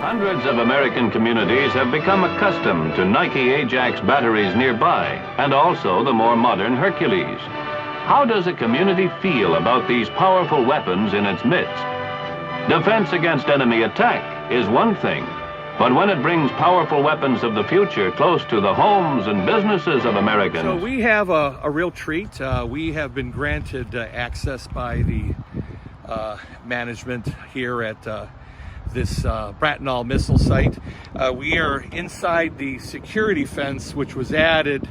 Hundreds of American communities have become accustomed to Nike Ajax batteries nearby, and also the more modern Hercules. How does a community feel about these powerful weapons in its midst? Defense against enemy attack is one thing, but when it brings powerful weapons of the future close to the homes and businesses of Americans... So we have a real treat. We have been granted access by the management here at this Bracknell missile site. We are inside the security fence, which was added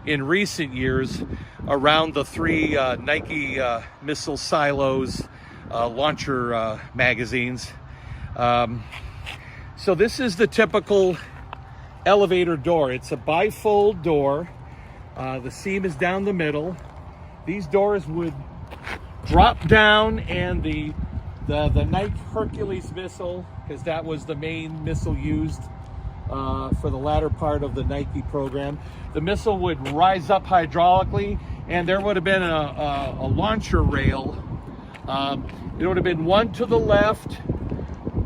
in recent years around the three Nike missile silos, launcher magazines. So this is the typical elevator door. It's a bifold door. The seam is down the middle. These doors would drop down, and the Nike Hercules missile, because that was the main missile used for the latter part of the Nike program. The missile would rise up hydraulically, and there would have been a launcher rail. It would have been one to the left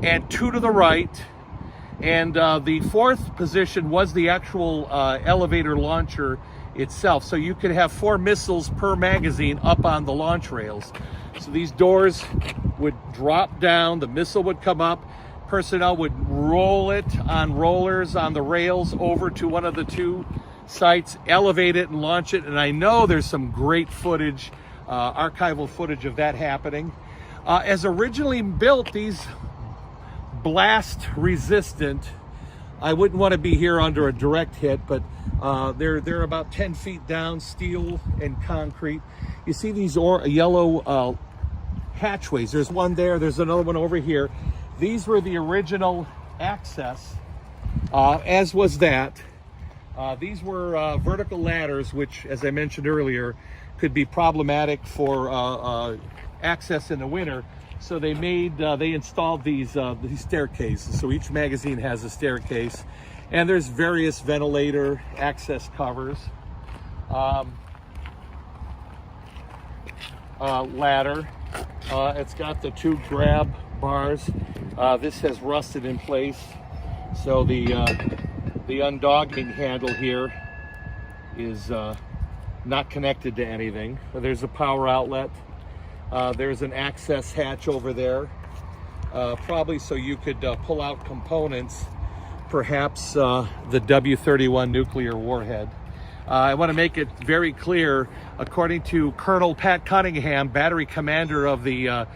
and two to the right. And the fourth position was the actual elevator launcher itself. So you could have 4 missiles per magazine up on the launch rails. So these doors would drop down, the missile would come up, personnel would roll it on rollers on the rails over to one of the 2 sites, elevate it and launch it. And I know there's some great footage, archival footage of that happening. As originally built, these blast resistant, I wouldn't want to be here under a direct hit, but they're about 10 feet down, steel and concrete. You see these yellow hatchways. There's one there, there's another one over here. These were the original access, as was that. These were vertical ladders, which, as I mentioned earlier, could be problematic for access in the winter. So they installed these staircases. So each magazine has a staircase, and there's various ventilator access covers. Ladder. It's got the 2 grab bars. This has rusted in place, so the undogging handle here is not connected to anything. There's a power outlet. There's an access hatch over there, probably so you could pull out components, perhaps the W-31 nuclear warhead. I want to make it very clear, according to Colonel Pat Cunningham, battery commander of the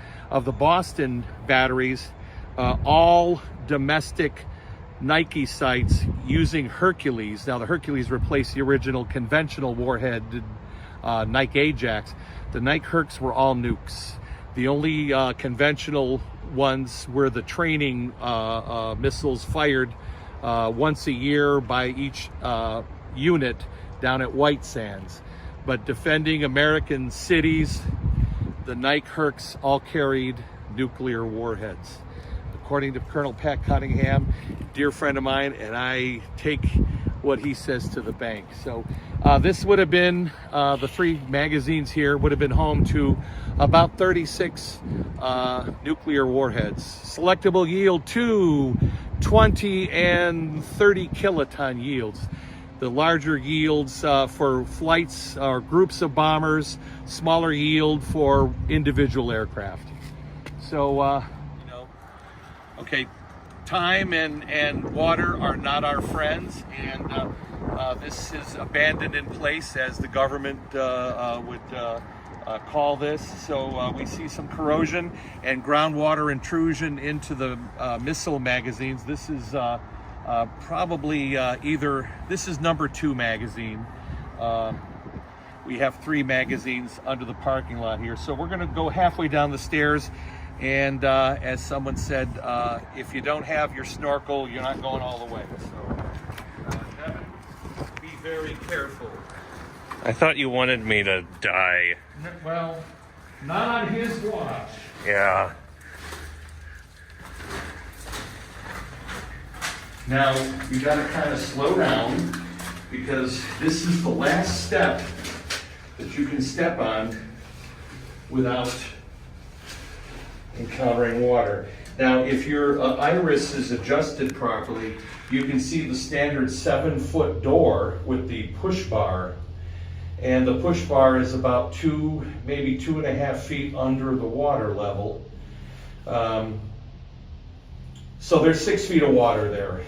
Boston batteries, all domestic Nike sites using Hercules. Now the Hercules replaced the original conventional warhead, Nike Ajax. The Nike Hercs were all nukes. The only conventional ones were the training missiles fired once a year by each unit down at White Sands. But defending American cities, the Nike Hercs all carried nuclear warheads. According to Colonel Pat Cunningham, dear friend of mine, and I take what he says to the bank. So this would have been, the 3 magazines here would have been home to about 36 nuclear warheads. Selectable yield 2, 20 and 30 kiloton yields. The larger yields for flights or groups of bombers, smaller yield for individual aircraft. So, okay, time and water are not our friends, and this is abandoned in place, as the government would call this. So we see some corrosion and groundwater intrusion into the missile magazines. This is probably this is number 2 magazine. We have 3 magazines under the parking lot here. So we're gonna go halfway down the stairs, and as someone said, if you don't have your snorkel, you're not going all the way. So Devin, be very careful. I thought you wanted me to die. Well, not on his watch. Yeah. Now, you gotta kind of slow down, because this is the last step that you can step on without encountering water. Now, if your iris is adjusted properly, you can see the standard 7-foot door with the push bar. And the push bar is about maybe 2.5 feet under the water level. So there's 6 feet of water there.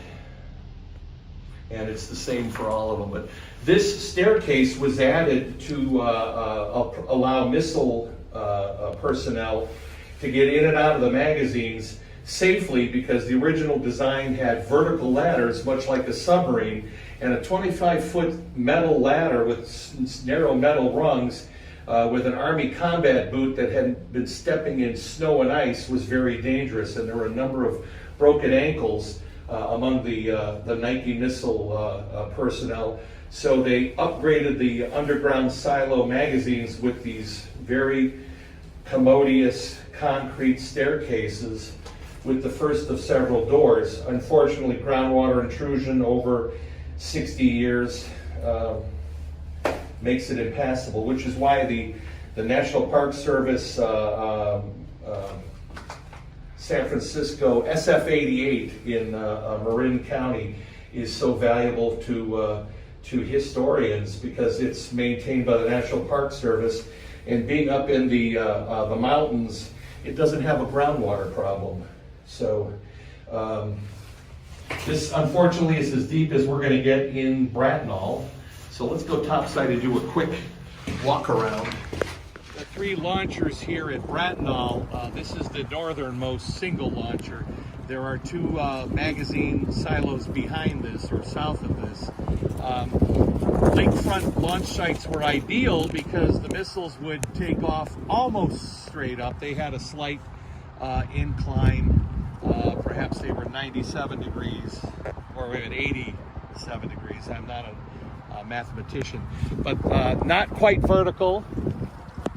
And it's the same for all of them. But this staircase was added to allow missile personnel to get in and out of the magazines safely, because the original design had vertical ladders, much like a submarine, and a 25-foot metal ladder with narrow metal rungs with an Army combat boot that had been stepping in snow and ice was very dangerous, and there were a number of broken ankles among the Nike missile personnel. So they upgraded the underground silo magazines with these very commodious concrete staircases with the first of several doors. Unfortunately, groundwater intrusion over 60 years makes it impassable, which is why the National Park Service San Francisco SF-88 in Marin County is so valuable to historians, because it's maintained by the National Park Service, and being up in the mountains, it doesn't have a groundwater problem. So this unfortunately is as deep as we're going to get in Bracknell. So let's go topside and do a quick walk around. The 3 launchers here at Bracknell, this is the northernmost single launcher. There are 2 magazine silos behind this, or south of this. Lakefront launch sites were ideal because the missiles would take off almost straight up. They had a slight incline. Perhaps they were 97 degrees, or even 87 degrees. I'm not a mathematician, but not quite vertical,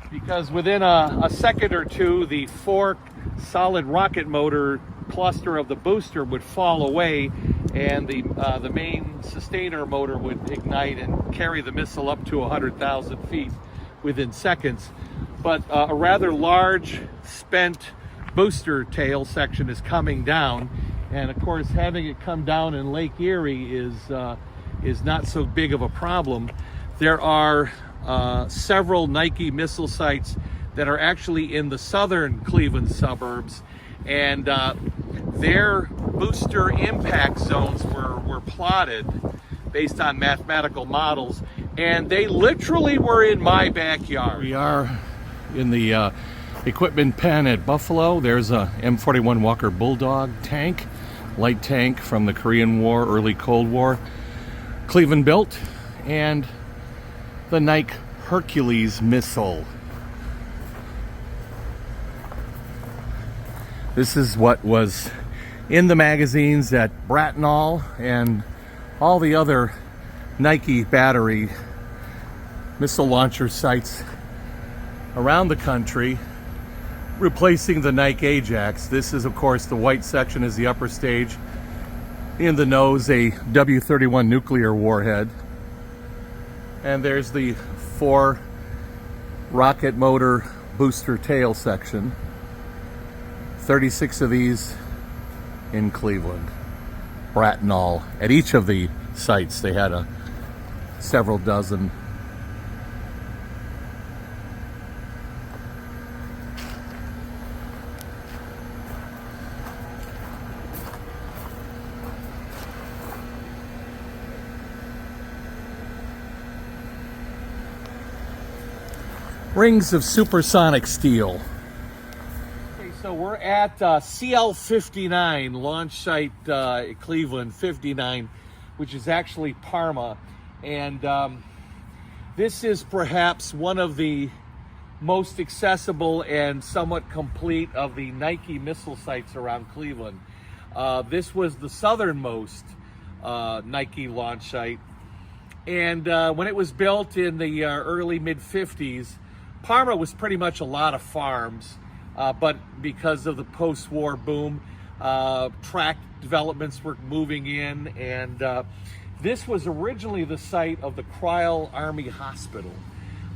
because within a second or two, the 4 solid rocket motor cluster of the booster would fall away, and the main sustainer motor would ignite and carry the missile up to 100,000 feet within seconds. But a rather large spent booster tail section is coming down, and of course having it come down in Lake Erie is not so big of a problem. There are several Nike missile sites that are actually in the southern Cleveland suburbs, and their booster impact zones were plotted based on mathematical models, and they literally were in my backyard. We are in the equipment pen at Buffalo. There's a M41 Walker Bulldog tank, light tank from the Korean War, early Cold War, Cleveland built, and the Nike Hercules missile. This is what was in the magazines at Bracknell and all the other Nike battery missile launcher sites around the country, replacing the Nike Ajax. This is, of course, the white section is the upper stage. In the nose, a W-31 nuclear warhead. And there's the 4 rocket motor booster tail section. 36 of these in Cleveland, Bracknell. At each of the sites, they had several dozen. Rings of supersonic steel. Okay, so we're at CL-59, launch site at Cleveland 59, which is actually Parma. And this is perhaps one of the most accessible and somewhat complete of the Nike missile sites around Cleveland. This was the southernmost Nike launch site. And when it was built in the early mid-50s, Parma was pretty much a lot of farms, but because of the post-war boom, track developments were moving in, and this was originally the site of the Cryle Army Hospital.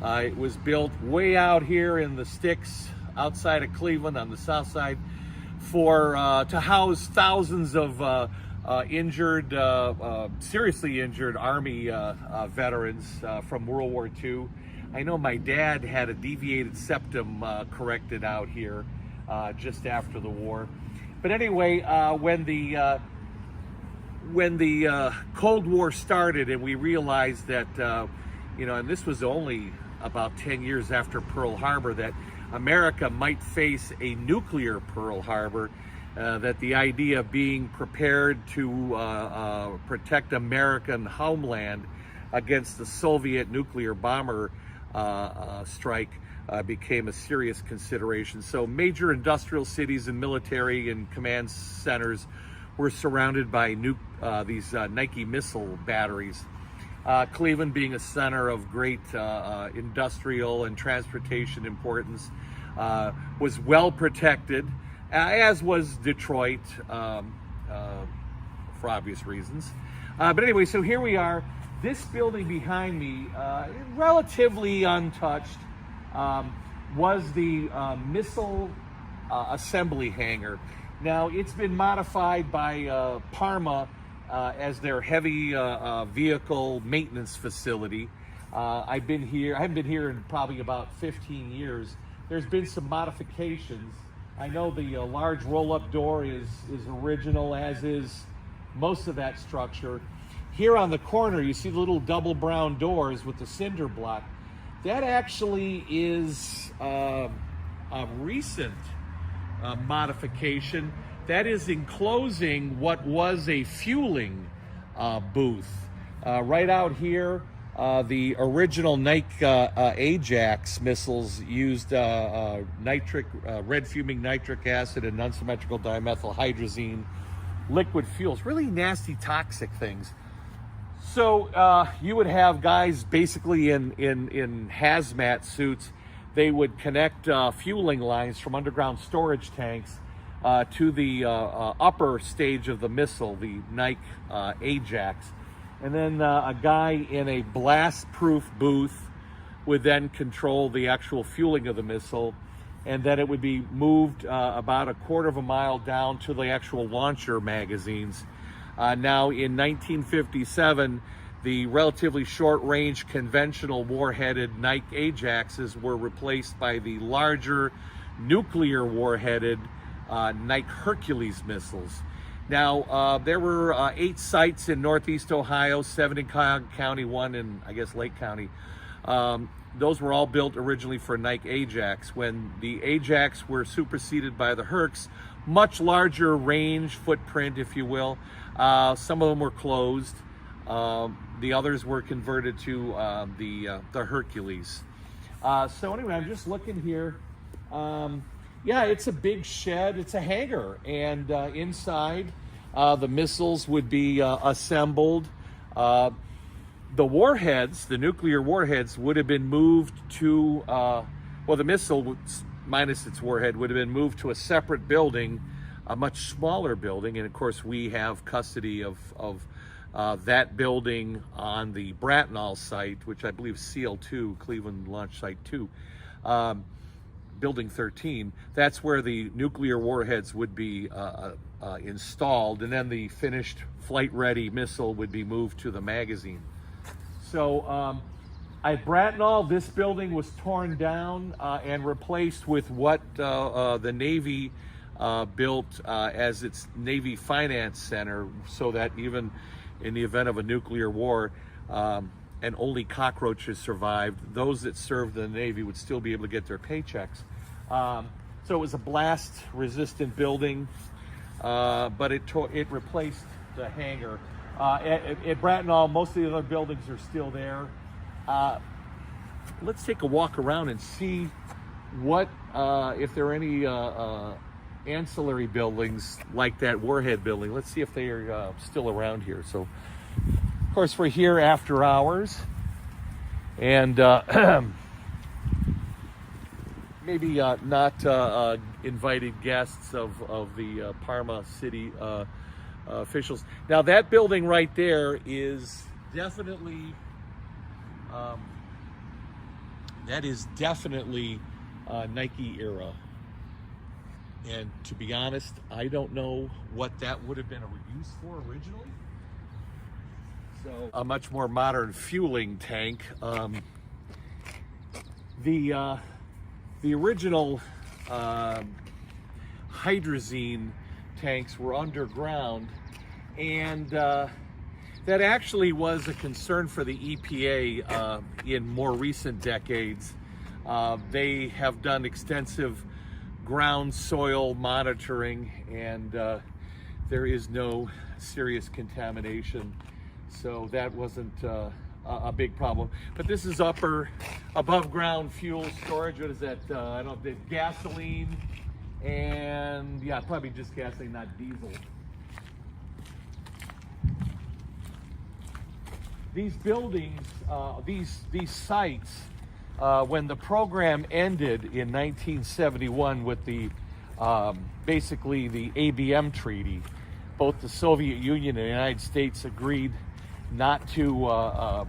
It was built way out here in the sticks outside of Cleveland on the south side for to house thousands of injured, seriously injured Army veterans from World War II. I know my dad had a deviated septum corrected out here just after the war. But anyway, when the Cold War started and we realized that, and this was only about 10 years after Pearl Harbor, that America might face a nuclear Pearl Harbor, that the idea of being prepared to protect American homeland against the Soviet nuclear bomber strike became a serious consideration. So major industrial cities and military and command centers were surrounded by these Nike missile batteries. Cleveland, being a center of great industrial and transportation importance, was well protected, as was Detroit, for obvious reasons. But anyway, so here we are. This building behind me, relatively untouched, was the missile assembly hangar. Now, it's been modified by Parma as their heavy vehicle maintenance facility. I haven't been here in probably about 15 years. There's been some modifications. I know the large roll-up door is original, as is most of that structure. Here on the corner, you see the little double brown doors with the cinder block. That actually is a recent modification. That is enclosing what was a fueling booth. Right out here, the original Nike Ajax missiles used red fuming nitric acid and unsymmetrical dimethylhydrazine liquid fuels, really nasty, toxic things. So you would have guys basically in hazmat suits. They would connect fueling lines from underground storage tanks to the upper stage of the missile, the Nike Ajax. And then a guy in a blast-proof booth would then control the actual fueling of the missile, and then it would be moved about a quarter of a mile down to the actual launcher magazines. Now, in 1957, the relatively short-range conventional war-headed Nike Ajaxes were replaced by the larger nuclear war-headed Nike Hercules missiles. Now, there were 8 sites in Northeast Ohio, 7 in Cuyahoga County, 1 in, I guess, Lake County. Those were all built originally for Nike Ajax. When the Ajax were superseded by the Hercs, much larger range footprint, if you will. Some of them were closed. The others were converted to the Hercules. So anyway, I'm just looking here. Yeah, it's a big shed. It's a hangar, and inside the missiles would be assembled. The warheads, the nuclear warheads, would have been moved to, the missile minus its warhead would have been moved to a separate building, a much smaller building, and of course we have custody of that building on the Bratnall site, which I believe CL2, Cleveland Launch Site 2, Building 13. That's where the nuclear warheads would be installed, and then the finished flight-ready missile would be moved to the magazine. So at Bratnall, this building was torn down and replaced with what the Navy built as its Navy Finance Center, so that even in the event of a nuclear war and only cockroaches survived, those that served in the Navy would still be able to get their paychecks. So it was a blast-resistant building, but it replaced the hangar. At Bratnall, most of the other buildings are still there. Let's take a walk around and see what, if there are any ancillary buildings like that warhead building. Let's see if they are still around here. So, of course, we're here after hours, and maybe not invited guests of the Parma city officials. Now, that building right there is definitely Nike era. And to be honest, I don't know what that would have been used for originally. So a much more modern fueling tank. The original hydrazine tanks were underground, and that actually was a concern for the EPA in more recent decades. They have done extensive ground soil monitoring, and there is no serious contamination, so that wasn't a big problem. But this is above ground fuel storage. What is that? I don't know, gasoline, and yeah, probably just gasoline, not diesel. These buildings, these sites, when the program ended in 1971 with the basically the ABM treaty, both the Soviet Union and the United States agreed not to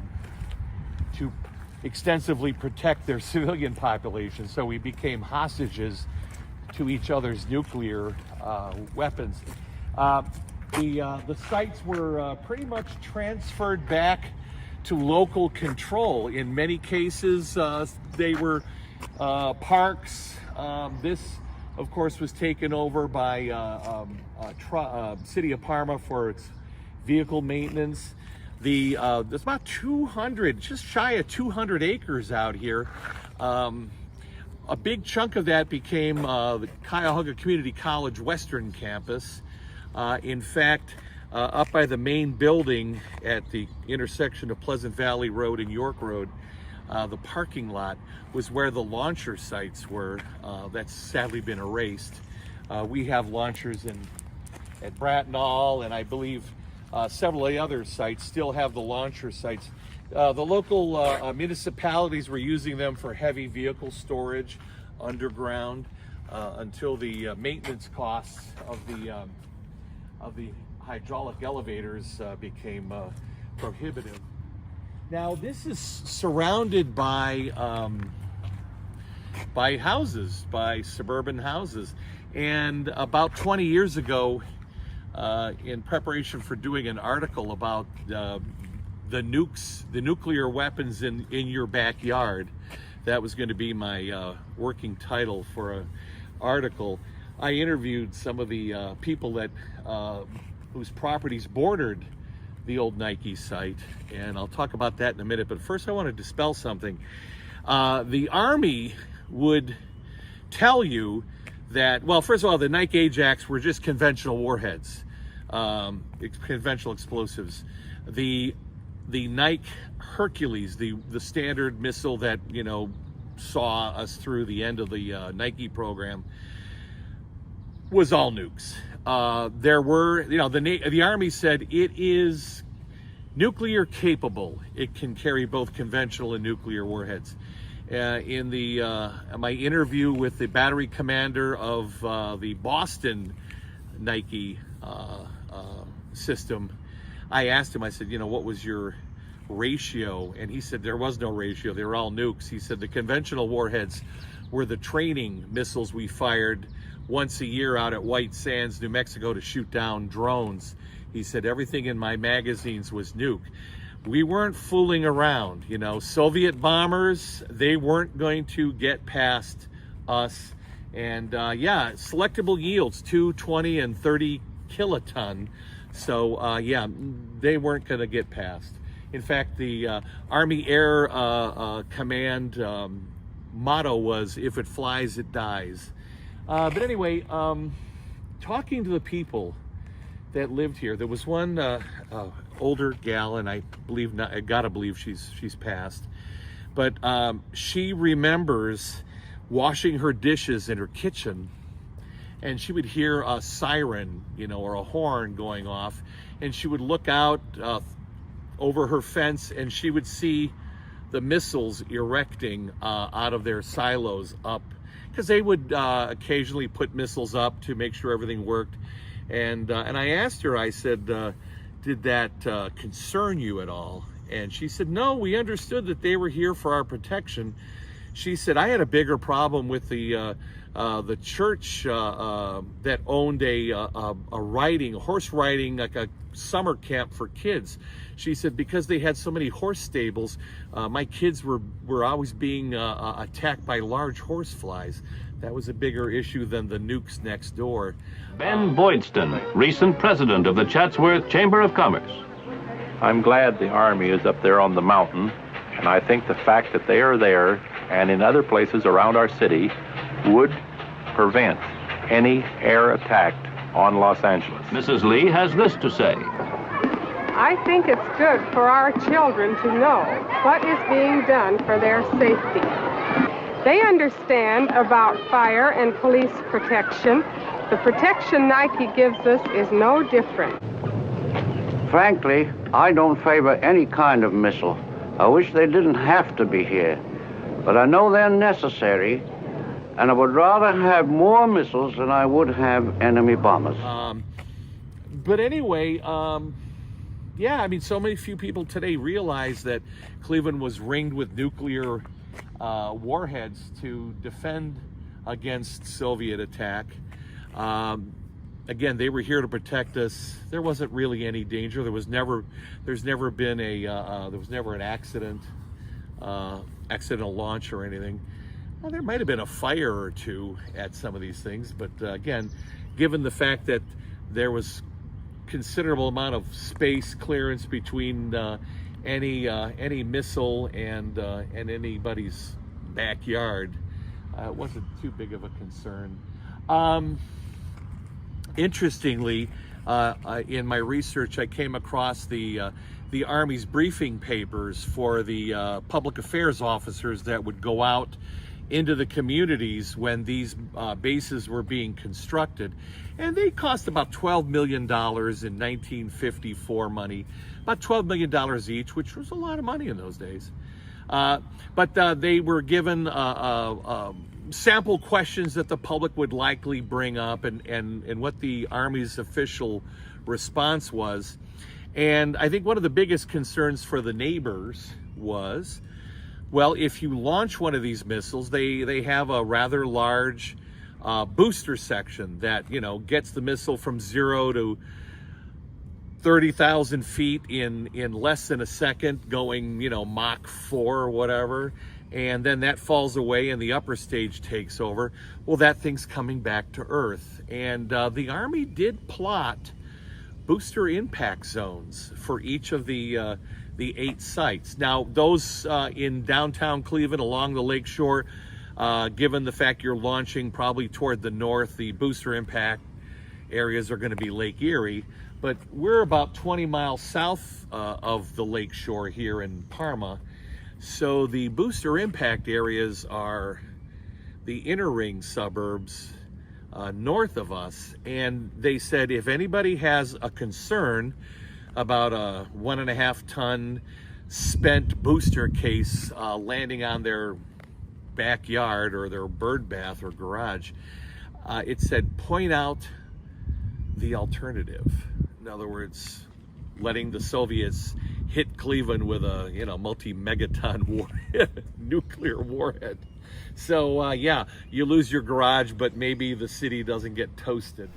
extensively protect their civilian population, so we became hostages to each other's nuclear weapons. The sites were pretty much transferred back to local control. In many cases, they were parks. This, of course, was taken over by City of Parma for its vehicle maintenance. There's about 200, just shy of 200 acres out here. A big chunk of that became the Cuyahoga Community College Western Campus. In fact, up by the main building at the intersection of Pleasant Valley Road and York Road, the parking lot was where the launcher sites were. That's sadly been erased. We have launchers at Bratnall, and I believe several of the other sites still have the launcher sites. The local municipalities were using them for heavy vehicle storage underground until the maintenance costs of the hydraulic elevators became prohibitive. Now this is surrounded by houses, by suburban houses, and about 20 years ago, in preparation for doing an article about the nuclear weapons in your backyard, that was going to be my working title for an article. I interviewed some of the people that whose properties bordered the old Nike site, and I'll talk about that in a minute. But first, I want to dispel something. The Army would tell you that, well, first of all, the Nike Ajax were just conventional warheads, conventional explosives. The Nike Hercules, the standard missile that, you know, saw us through the end of the Nike program, was all nukes. There were, you know, the Army said it is nuclear capable. It can carry both conventional and nuclear warheads. In my interview with the battery commander of the Boston Nike system, I asked him, I said, you know, what was your ratio? And he said there was no ratio. They were all nukes. He said the conventional warheads were the training missiles we fired once a year out at White Sands, New Mexico, to shoot down drones. He said everything in my magazines was nuke. We weren't fooling around, you know. Soviet bombers, they weren't going to get past us. And yeah, selectable yields, 2, 20, and 30 kiloton. So yeah, they weren't going to get past. In fact, the Army Air Command motto was, if it flies, it dies. But anyway, talking to the people that lived here, there was one older gal, and I gotta believe she's passed, but she remembers washing her dishes in her kitchen, and she would hear a siren, you know, or a horn going off, and she would look out over her fence, and she would see the missiles erecting out of their silos up, because they would occasionally put missiles up to make sure everything worked. And I asked her, I said, did that concern you at all? And she said, no, we understood that they were here for our protection. she said, I had a bigger problem with the church that owned a horse riding, like a summer camp for kids. She said, because they had so many horse stables, my kids were always being attacked by large horse flies. That was a bigger issue than the nukes next door. Ben Boydston, recent president of the Chatsworth Chamber of Commerce. I'm glad the Army is up there on the mountain, and I think the fact that they are there and in other places around our city would prevent any air attack on Los Angeles. Mrs. Lee has this to say. I think it's good for our children to know what is being done for their safety. They understand about fire and police protection. The protection Nike gives us is no different. Frankly, I don't favor any kind of missile. I wish they didn't have to be here. But I know they're necessary, and I would rather have more missiles than I would have enemy bombers. But anyway, yeah, I mean, so many few people today realize that Cleveland was ringed with nuclear warheads to defend against Soviet attack. Again, they were here to protect us. There wasn't really any danger. There's never been an accidental launch or anything. Well, there might have been a fire or two at some of these things, but again, given the fact that there was considerable amount of space clearance between any missile and anybody's backyard, it wasn't too big of a concern. Interestingly, in my research, I came across the Army's briefing papers for the public affairs officers that would go out into the communities when these bases were being constructed. And they cost about $12 million in 1954 money, about $12 million each, which was a lot of money in those days. But they were given sample questions that the public would likely bring up, and what the Army's official response was. And I think one of the biggest concerns for the neighbors was, well, if you launch one of these missiles, they have a rather large booster section that, you know, gets the missile from 0 to 30,000 feet in less than a second, going, you know, Mach 4 or whatever, and then that falls away and the upper stage takes over. Well, that thing's coming back to Earth. And the Army did plot booster impact zones for each of the 8 sites. Now, those in downtown Cleveland along the lake shore, given the fact you're launching probably toward the north, the booster impact areas are going to be Lake Erie. But we're about 20 miles south of the lake shore here in Parma. So the booster impact areas are the inner ring suburbs north of us. And they said if anybody has a concern about a 1.5 ton spent booster case landing on their backyard or their bird bath or garage, it said point out the alternative. In other words, letting the Soviets hit Cleveland with a, you know, multi-megaton warhead, nuclear warhead. So yeah, you lose your garage, but maybe the city doesn't get toasted.